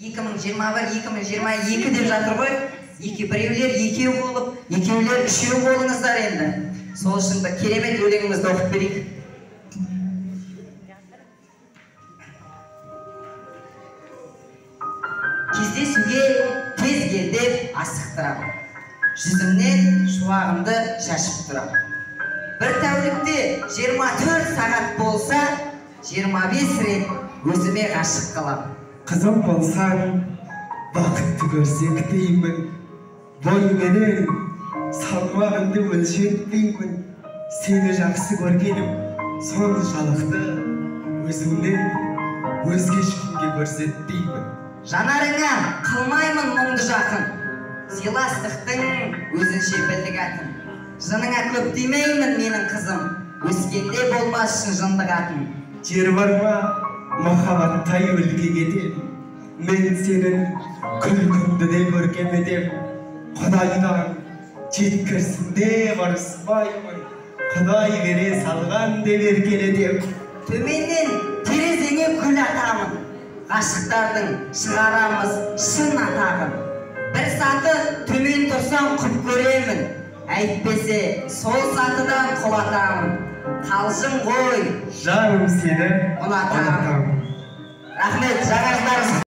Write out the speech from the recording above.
2021-2022 деп жатыр ғой. Біреулер екеу болып, екеулер үшеу болыңыздар енді. Сол үшін керемет өлеңімізді оқып берейік. Кездесуге тез кел деп асықтырам. Жүзімнен шуағымды шашып тұрам. Бір тәулікте 24 сағат болса, 25 рет өзіме ғашық қалам. Қызым болсаң, бақытты көрсек деймін. Бойменен салмағымды өлшетпеймін. Сені жақсы көргенім соншалықты, өзімнен өзге ешкімге көрсетпеймін. Жанарыңа қылмаймын мұңды жақын, сыйластықтың өзінше білдік атын. Жыныңа көп демеймін менің қызым, өскенде болмас үшін жындық атын. Жер бар ма, махаббаттай өлге кетем. Мен сенің күлкіңді де көркем етем. Құдайдан жеткірсін деп арыспаймын. Құдай бере салған деп еркелетем. Төменнен терезеңе гүл атамын, ғашықтардың шығарамыз шын атағын. Бір саты төмен тұрсам құп көремін, әйтпесе сол сатыдан құлатамын. Қалжың ғой, жаным сені ұнатамын. Рахмет, жаңа жылдарыңыз